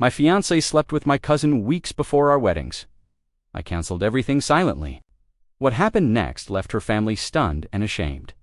My fiancée slept with my cousin weeks before our weddings. I canceled everything silently. What happened next left her family stunned and ashamed.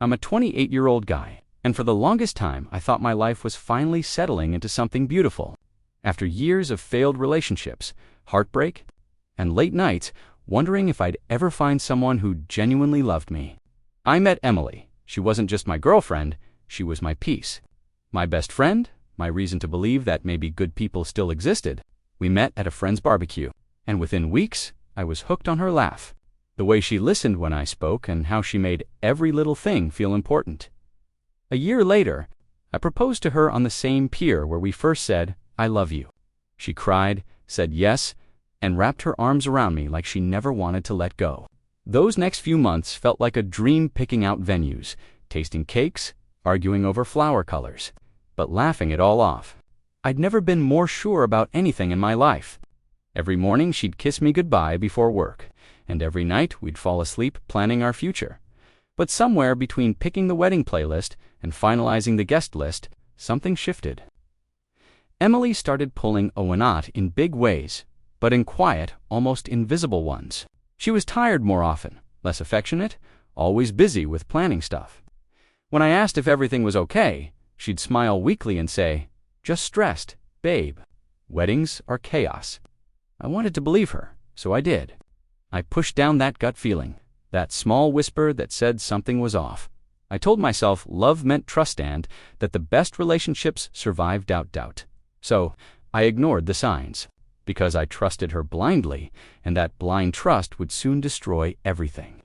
I'm a 28-year-old guy, and for the longest time I thought my life was finally settling into something beautiful. After years of failed relationships, heartbreak, and late nights wondering if I'd ever find someone who genuinely loved me, I met Emily. She wasn't just my girlfriend, she was my peace. My best friend, my reason to believe that maybe good people still existed. We met at a friend's barbecue, and within weeks, I was hooked on her laugh. The way she listened when I spoke and how she made every little thing feel important. A year later, I proposed to her on the same pier where we first said, "I love you." She cried, said yes, and wrapped her arms around me like she never wanted to let go. Those next few months felt like a dream, picking out venues, tasting cakes, arguing over flower colors, but laughing it all off. I'd never been more sure about anything in my life. Every morning she'd kiss me goodbye before work, and every night we'd fall asleep planning our future. But somewhere between picking the wedding playlist and finalizing the guest list, something shifted. Emily started pulling away in big ways, but in quiet, almost invisible ones. She was tired more often, less affectionate, always busy with planning stuff. When I asked if everything was okay, she'd smile weakly and say, "Just stressed, babe. Weddings are chaos." I wanted to believe her, so I did. I pushed down that gut feeling, that small whisper that said something was off. I told myself love meant trust and that the best relationships survive doubt. So I ignored the signs, because I trusted her blindly, and that blind trust would soon destroy everything.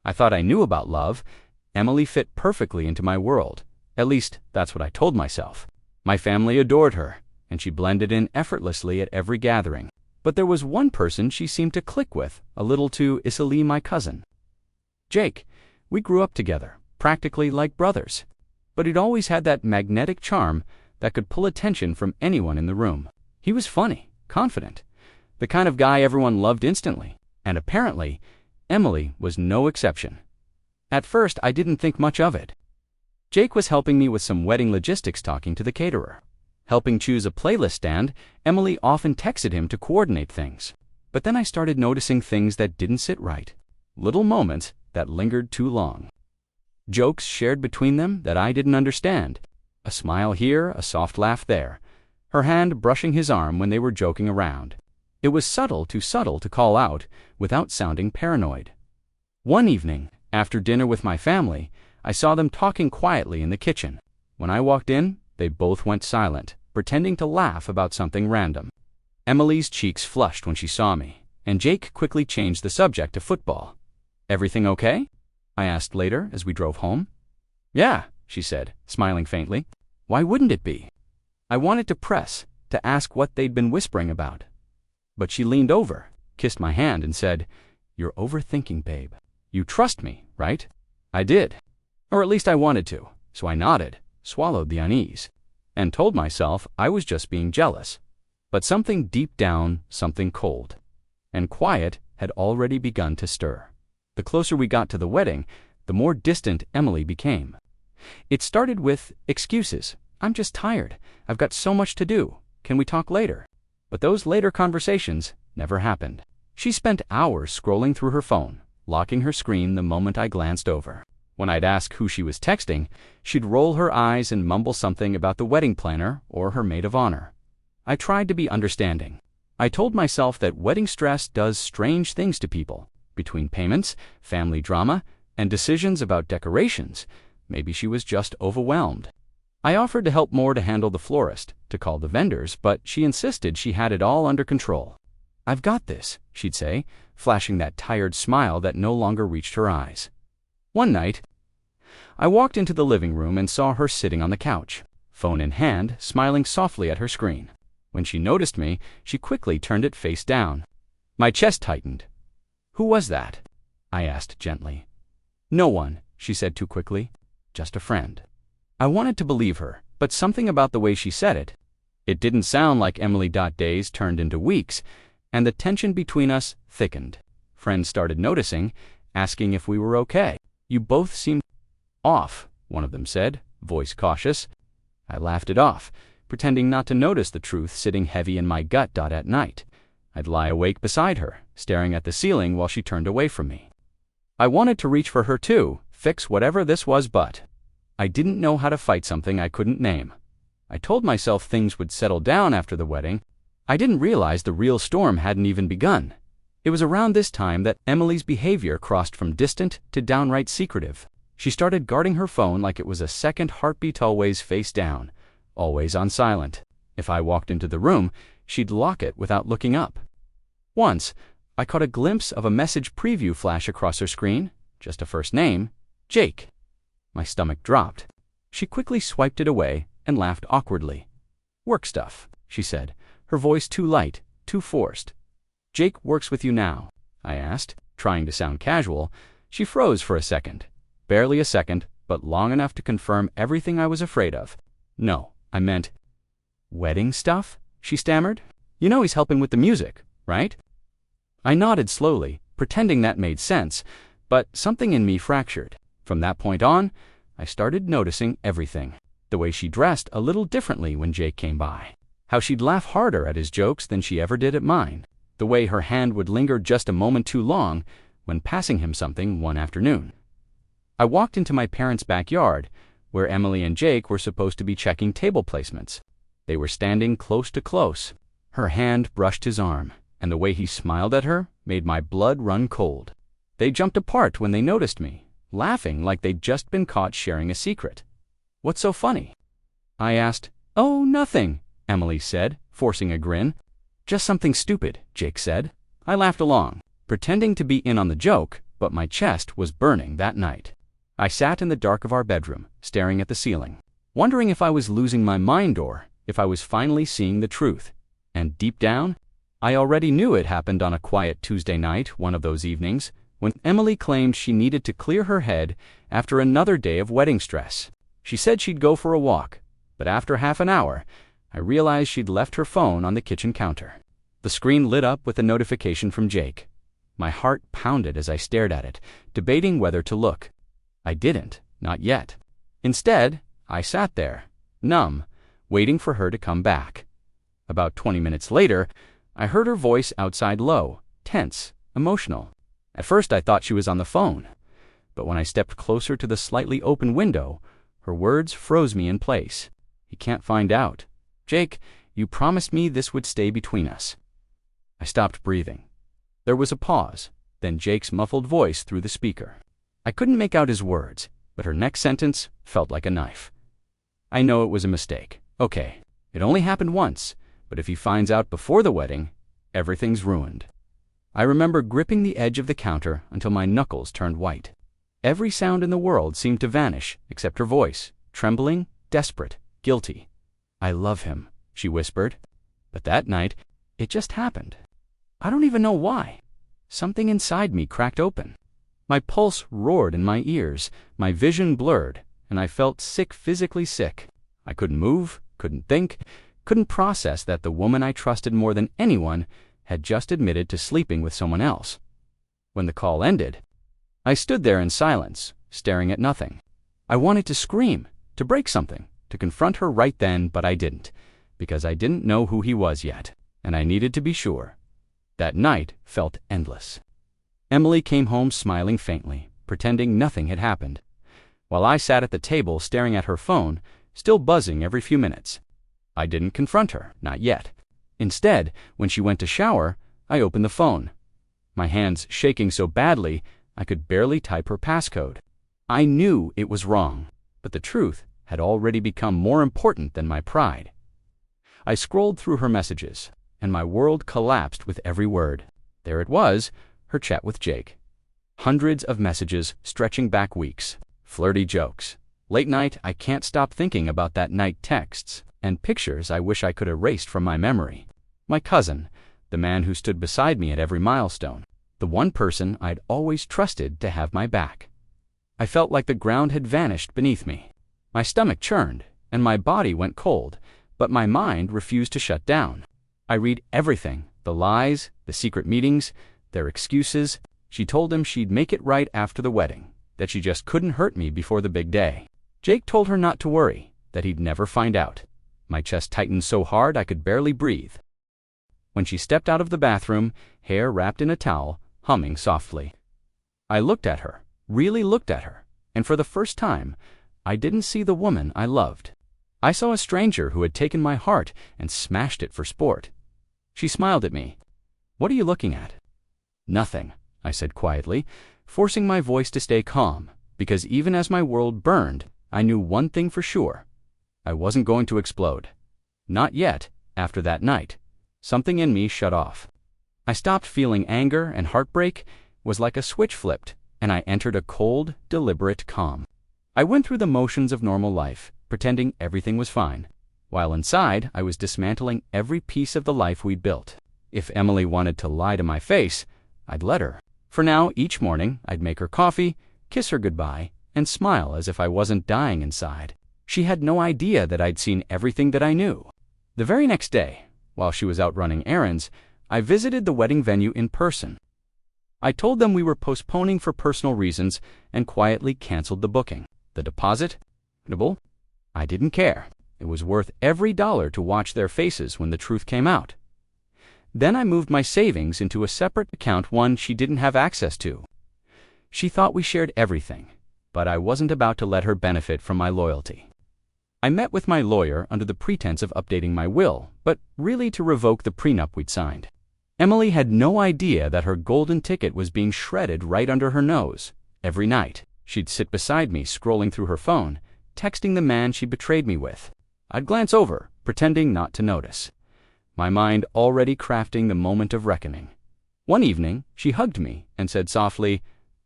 I thought I knew about love. Emily fit perfectly into my world. At least, that's what I told myself. My family adored her, and she blended in effortlessly at every gathering. But there was one person she seemed to click with, a little too easily, my cousin. Jake. We grew up together, practically like brothers. But he'd always had that magnetic charm that could pull attention from anyone in the room. He was funny, confident, the kind of guy everyone loved instantly, and apparently, Emily was no exception. At first, I didn't think much of it. Jake was helping me with some wedding logistics, talking to the caterer, helping choose a playlist stand. Emily often texted him to coordinate things. But then I started noticing things that didn't sit right, little moments that lingered too long. Jokes shared between them that I didn't understand. A smile here, a soft laugh there, her hand brushing his arm when they were joking around. It was too subtle to call out without sounding paranoid. One evening, after dinner with my family, I saw them talking quietly in the kitchen. When I walked in, they both went silent, pretending to laugh about something random. Emily's cheeks flushed when she saw me, and Jake quickly changed the subject to football. "Everything okay?" I asked later as we drove home. "Yeah," she said, smiling faintly. Why wouldn't it be? I wanted to press, to ask what they'd been whispering about. But she leaned over, kissed my hand, and said, "You're overthinking, babe. You trust me, right?" I did. Or at least I wanted to, so I nodded, swallowed the unease, and told myself I was just being jealous. But something deep down, something cold and quiet had already begun to stir. The closer we got to the wedding, the more distant Emily became. It started with excuses. "I'm just tired. I've got so much to do. Can we talk later?" But those later conversations never happened. She spent hours scrolling through her phone, locking her screen the moment I glanced over. When I'd ask who she was texting, she'd roll her eyes and mumble something about the wedding planner or her maid of honor. I tried to be understanding. I told myself that wedding stress does strange things to people. Between payments, family drama, and decisions about decorations, maybe she was just overwhelmed. I offered to help more, to handle the florist, to call the vendors, but she insisted she had it all under control. "I've got this," she'd say, flashing that tired smile that no longer reached her eyes. One night, I walked into the living room and saw her sitting on the couch, phone in hand, smiling softly at her screen. When she noticed me, she quickly turned it face down. My chest tightened. "Who was that?" I asked gently. "No one," she said too quickly. "Just a friend." I wanted to believe her, but something about the way she said it didn't sound like Emily. Days turned into weeks, and the tension between us thickened. Friends started noticing, asking if we were okay. "You both seem off," one of them said, voice cautious. I laughed it off. pretending not to notice the truth sitting heavy in my gut. At night, I'd lie awake beside her, staring at the ceiling while she turned away from me. I wanted to reach for her too, fix whatever this was, but I didn't know how to fight something I couldn't name. I told myself things would settle down after the wedding. I didn't realize the real storm hadn't even begun. It was around this time that Emily's behavior crossed from distant to downright secretive. She started guarding her phone like it was a second heartbeat, always face down, always on silent. If I walked into the room, she'd lock it without looking up. Once, I caught a glimpse of a message preview flash across her screen, just a first name, Jake. My stomach dropped. She quickly swiped it away and laughed awkwardly. "Work stuff," she said, her voice too light, too forced. "Jake works with you now?" I asked, trying to sound casual. She froze for a second. Barely a second, but long enough to confirm everything I was afraid of. "No, I meant..." "Wedding stuff?" she stammered. "You know he's helping with the music, right?" I nodded slowly, pretending that made sense, but something in me fractured. From that point on, I started noticing everything. The way she dressed a little differently when Jake came by. How she'd laugh harder at his jokes than she ever did at mine. The way her hand would linger just a moment too long when passing him something one afternoon. I walked into my parents' backyard, where Emily and Jake were supposed to be checking table placements. They were standing close to close. Her hand brushed his arm, and the way he smiled at her made my blood run cold. They jumped apart when they noticed me, laughing like they'd just been caught sharing a secret. "What's so funny?" I asked. "Oh, nothing," Emily said, forcing a grin. "Just something stupid," Jake said. I laughed along, pretending to be in on the joke, but my chest was burning that night. I sat in the dark of our bedroom, staring at the ceiling, wondering if I was losing my mind or if I was finally seeing the truth. And deep down, I already knew it happened on a quiet Tuesday night, one of those evenings, when Emily claimed she needed to clear her head after another day of wedding stress. She said she'd go for a walk, but after half an hour, I realized she'd left her phone on the kitchen counter. The screen lit up with a notification from Jake. My heart pounded as I stared at it, debating whether to look. I didn't, not yet. Instead, I sat there, numb, waiting for her to come back. About 20 minutes later, I heard her voice outside, low, tense, emotional. At first I thought she was on the phone, but when I stepped closer to the slightly open window, her words froze me in place. "He can't find out. Jake, you promised me this would stay between us." I stopped breathing. There was a pause, then Jake's muffled voice through the speaker. I couldn't make out his words, but her next sentence felt like a knife. "I know it was a mistake. Okay, it only happened once, but if he finds out before the wedding, everything's ruined." I remember gripping the edge of the counter until my knuckles turned white. Every sound in the world seemed to vanish, except her voice, trembling, desperate, guilty. "I love him," she whispered. But that night, it just happened. I don't even know why. Something inside me cracked open. My pulse roared in my ears, my vision blurred, and I felt sick, physically sick. I couldn't move, couldn't think, couldn't process that the woman I trusted more than anyone had just admitted to sleeping with someone else. When the call ended, I stood there in silence, staring at nothing. I wanted to scream, to break something, to confront her right then, but I didn't, because I didn't know who he was yet, and I needed to be sure. That night felt endless. Emily came home smiling faintly, pretending nothing had happened, while I sat at the table staring at her phone, still buzzing every few minutes. I didn't confront her, not yet. Instead, when she went to shower, I opened the phone, my hands shaking so badly I could barely type her passcode. I knew it was wrong, but the truth had already become more important than my pride. I scrolled through her messages, and my world collapsed with every word. There it was, her chat with Jake. Hundreds of messages stretching back weeks, flirty jokes. Late night, I can't stop thinking about that night texts, and pictures I wish I could erase from my memory. My cousin, the man who stood beside me at every milestone, the one person I'd always trusted to have my back. I felt like the ground had vanished beneath me. My stomach churned, and my body went cold, but my mind refused to shut down. I read everything, the lies, the secret meetings, their excuses. She told him she'd make it right after the wedding, that she just couldn't hurt me before the big day. Jake told her not to worry, that he'd never find out. My chest tightened so hard I could barely breathe. When she stepped out of the bathroom, hair wrapped in a towel, humming softly. I looked at her, really looked at her, and for the first time, I didn't see the woman I loved. I saw a stranger who had taken my heart and smashed it for sport. She smiled at me. "What are you looking at?" "Nothing," I said quietly, forcing my voice to stay calm, because even as my world burned, I knew one thing for sure. I wasn't going to explode. Not yet, after that night. Something in me shut off. I stopped feeling anger and heartbreak, was like a switch flipped, and I entered a cold, deliberate calm. I went through the motions of normal life, pretending everything was fine, while inside I was dismantling every piece of the life we'd built. If Emily wanted to lie to my face, I'd let her. For now, each morning, I'd make her coffee, kiss her goodbye, and smile as if I wasn't dying inside. She had no idea that I'd seen everything that I knew. The very next day, while she was out running errands, I visited the wedding venue in person. I told them we were postponing for personal reasons and quietly canceled the booking. The deposit? I didn't care. It was worth every dollar to watch their faces when the truth came out. Then I moved my savings into a separate account, one she didn't have access to. She thought we shared everything, but I wasn't about to let her benefit from my loyalty. I met with my lawyer under the pretense of updating my will, but really to revoke the prenup we'd signed. Emily had no idea that her golden ticket was being shredded right under her nose. Every night, she'd sit beside me scrolling through her phone, texting the man she betrayed me with. I'd glance over, pretending not to notice, my mind already crafting the moment of reckoning. One evening, she hugged me and said softly,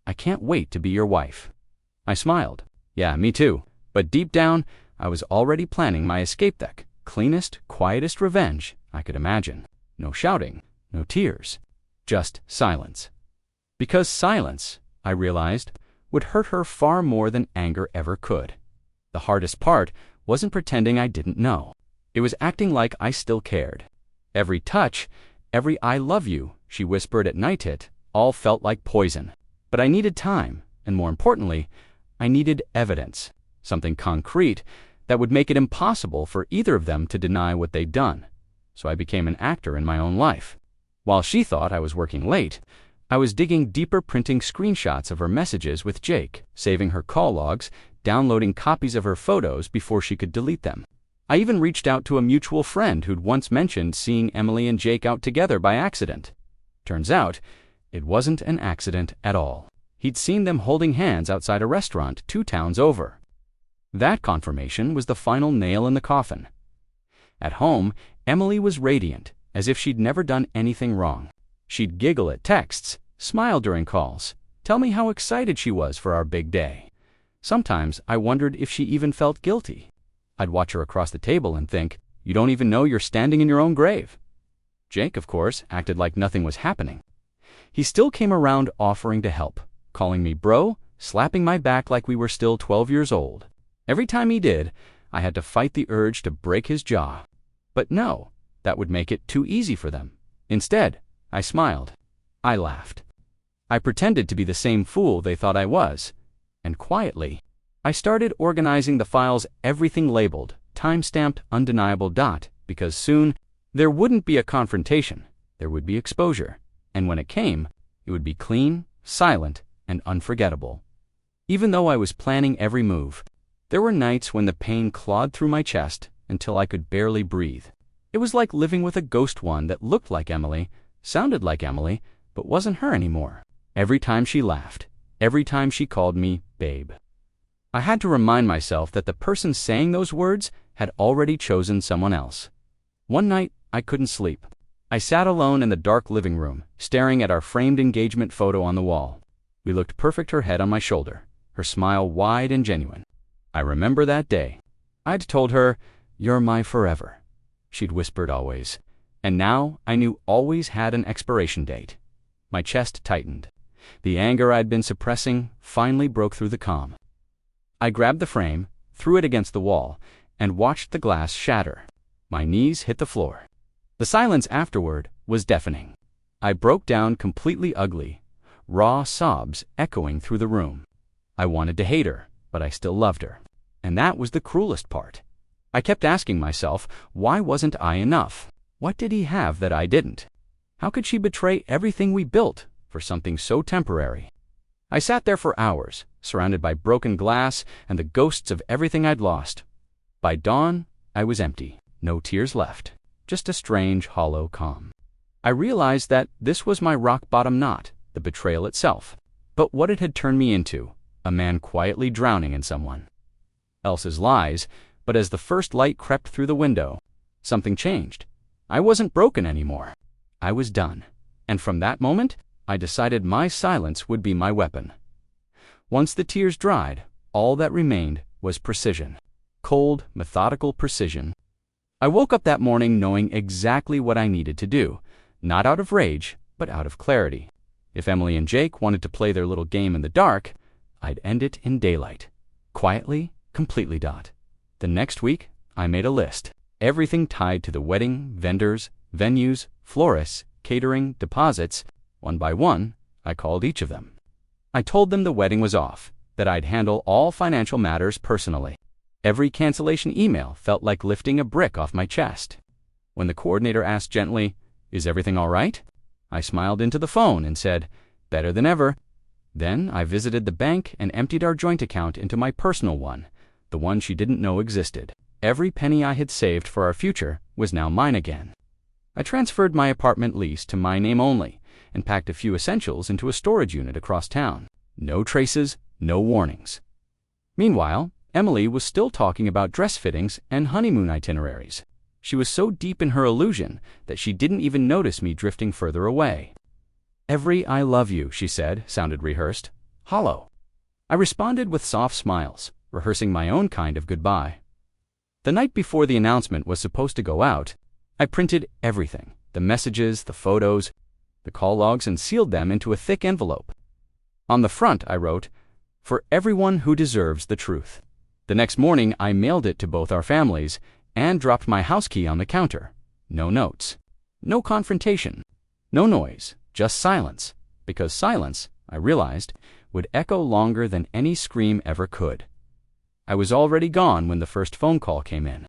"I can't wait to be your wife." I smiled. Yeah, me too. But deep down, I was already planning my escape deck, cleanest, quietest revenge I could imagine. No shouting, no tears, just silence. Because silence, I realized, would hurt her far more than anger ever could. The hardest part wasn't pretending I didn't know. It was acting like I still cared. Every touch, every "I love you" she whispered at night all felt like poison. But I needed time, and more importantly, I needed evidence, something concrete that would make it impossible for either of them to deny what they'd done. So I became an actor in my own life. While she thought I was working late, I was digging deeper, printing screenshots of her messages with Jake, saving her call logs, downloading copies of her photos before she could delete them. I even reached out to a mutual friend who'd once mentioned seeing Emily and Jake out together by accident. Turns out, it wasn't an accident at all. He'd seen them holding hands outside a restaurant 2 towns over. That confirmation was the final nail in the coffin. At home, Emily was radiant, as if she'd never done anything wrong. She'd giggle at texts, smile during calls, tell me how excited she was for our big day. Sometimes I wondered if she even felt guilty. I'd watch her across the table and think, "You don't even know you're standing in your own grave." Jake, of course, acted like nothing was happening. He still came around offering to help, calling me bro, slapping my back like we were still 12 years old. Every time he did, I had to fight the urge to break his jaw. But no, that would make it too easy for them. Instead, I smiled. I laughed. I pretended to be the same fool they thought I was. And quietly, I started organizing the files, everything labeled, time-stamped, undeniable dot, because soon there wouldn't be a confrontation, there would be exposure. And when it came, it would be clean, silent, and unforgettable. Even though I was planning every move, there were nights when the pain clawed through my chest until I could barely breathe. It was like living with a ghost, one that looked like Emily, sounded like Emily, but wasn't her anymore. Every time she laughed, every time she called me babe. I had to remind myself that the person saying those words had already chosen someone else. One night, I couldn't sleep. I sat alone in the dark living room, staring at our framed engagement photo on the wall. We looked perfect, her head on my shoulder, her smile wide and genuine. I remember that day. I'd told her, "You're my forever." She'd whispered always. And now I knew always had an expiration date. My chest tightened. The anger I'd been suppressing finally broke through the calm. I grabbed the frame, threw it against the wall, and watched the glass shatter. My knees hit the floor. The silence afterward was deafening. I broke down completely ugly, raw sobs echoing through the room. I wanted to hate her, but I still loved her. And that was the cruelest part. I kept asking myself, why wasn't I enough? What did he have that I didn't? How could she betray everything we built for something so temporary? I sat there for hours, surrounded by broken glass and the ghosts of everything I'd lost. By dawn, I was empty, no tears left, just a strange, hollow calm. I realized that this was my rock-bottom knot, the betrayal itself. But what it had turned me into, a man quietly drowning in someone else's lies. But as the first light crept through the window, something changed. I wasn't broken anymore. I was done. And from that moment, I decided my silence would be my weapon. Once the tears dried, all that remained was precision. Cold, methodical precision. I woke up that morning knowing exactly what I needed to do, not out of rage, but out of clarity. If Emily and Jake wanted to play their little game in the dark, I'd end it in daylight. Quietly, completely. The next week, I made a list. Everything tied to the wedding, vendors, venues, florists, catering, deposits. One by one, I called each of them. I told them the wedding was off, that I'd handle all financial matters personally. Every cancellation email felt like lifting a brick off my chest. When the coordinator asked gently, "Is everything all right?" I smiled into the phone and said, "Better than ever." Then I visited the bank and emptied our joint account into my personal one, the one she didn't know existed. Every penny I had saved for our future was now mine again. I transferred my apartment lease to my name only and packed a few essentials into a storage unit across town. No traces, no warnings. Meanwhile, Emily was still talking about dress fittings and honeymoon itineraries. She was so deep in her illusion that she didn't even notice me drifting further away. Every "I love you," she said, sounded rehearsed, hollow. I responded with soft smiles, rehearsing my own kind of goodbye. The night before the announcement was supposed to go out, I printed everything, the messages, the photos, the call logs, and sealed them into a thick envelope. On the front, I wrote, "For everyone who deserves the truth." The next morning, I mailed it to both our families and dropped my house key on the counter. No notes. No confrontation. No noise. Just silence. Because silence, I realized, would echo longer than any scream ever could. I was already gone when the first phone call came in.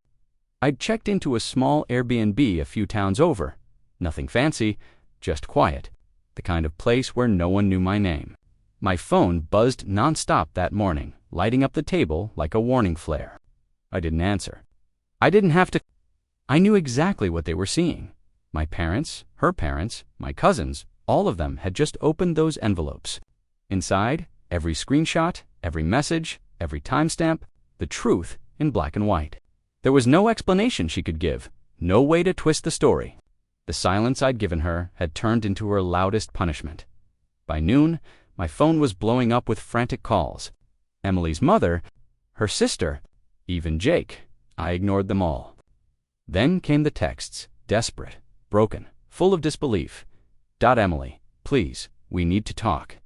I'd checked into a small Airbnb a few towns over. Nothing fancy, just quiet. The kind of place where no one knew my name. My phone buzzed nonstop that morning, lighting up the table like a warning flare. I didn't answer. I didn't have to. I knew exactly what they were seeing. My parents, her parents, my cousins, all of them had just opened those envelopes. Inside, every screenshot, every message, every timestamp, the truth in black and white. There was no explanation she could give, no way to twist the story. The silence I'd given her had turned into her loudest punishment. By noon, my phone was blowing up with frantic calls. Emily's mother, her sister, even Jake. I ignored them all. Then came the texts, desperate, broken, full of disbelief. Emily, please, we need to talk.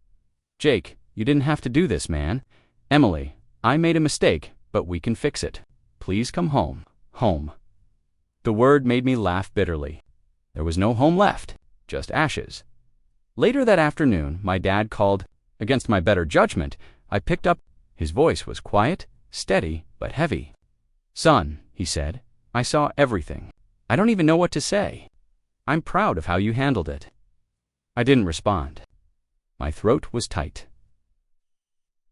Jake, you didn't have to do this, man. Emily, I made a mistake, but we can fix it. Please come home. Home. The word made me laugh bitterly. There was no home left, just ashes. Later that afternoon, my dad called. Against my better judgment, I picked up. His voice was quiet, steady, but heavy. "Son," he said, "I saw everything. I don't even know what to say. I'm proud of how you handled it." I didn't respond. My throat was tight.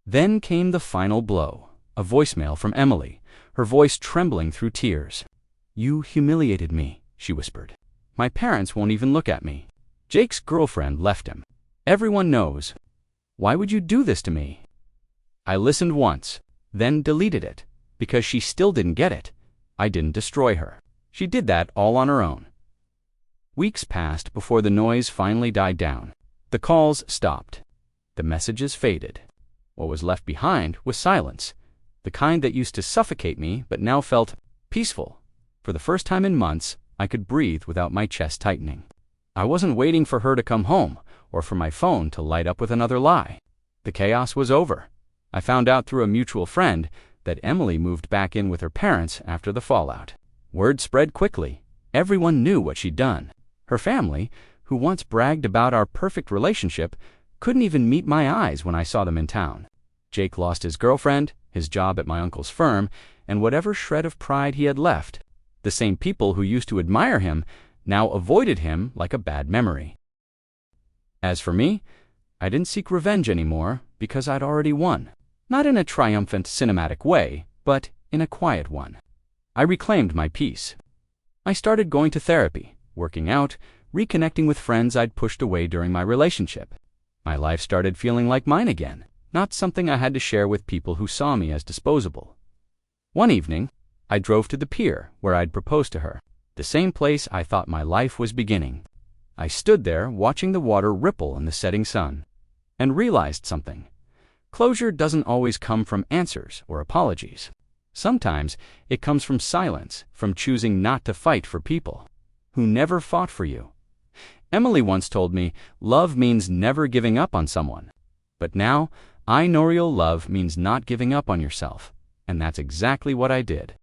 Then came the final blow, a voicemail from Emily, her voice trembling through tears. "You humiliated me," she whispered. "My parents won't even look at me. Jake's girlfriend left him. Everyone knows. Why would you do this to me?" I listened once, then deleted it, because she still didn't get it. I didn't destroy her. She did that all on her own. Weeks passed before the noise finally died down. The calls stopped. The messages faded. What was left behind was silence, the kind that used to suffocate me but now felt peaceful. For the first time in months, I could breathe without my chest tightening. I wasn't waiting for her to come home or for my phone to light up with another lie. The chaos was over. I found out through a mutual friend that Emily moved back in with her parents after the fallout. Word spread quickly. Everyone knew what she'd done. Her family, who once bragged about our perfect relationship, couldn't even meet my eyes when I saw them in town. Jake lost his girlfriend, his job at my uncle's firm, and whatever shred of pride he had left. The same people who used to admire him now avoided him like a bad memory. As for me, I didn't seek revenge anymore because I'd already won. Not in a triumphant cinematic way, but in a quiet one. I reclaimed my peace. I started going to therapy, working out, reconnecting with friends I'd pushed away during my relationship. My life started feeling like mine again, not something I had to share with people who saw me as disposable. One evening, I drove to the pier where I'd proposed to her, the same place I thought my life was beginning. I stood there watching the water ripple in the setting sun, and realized something. Closure doesn't always come from answers or apologies. Sometimes it comes from silence, from choosing not to fight for people who never fought for you. Emily once told me, love means never giving up on someone. But now, I know real love means not giving up on yourself, and that's exactly what I did.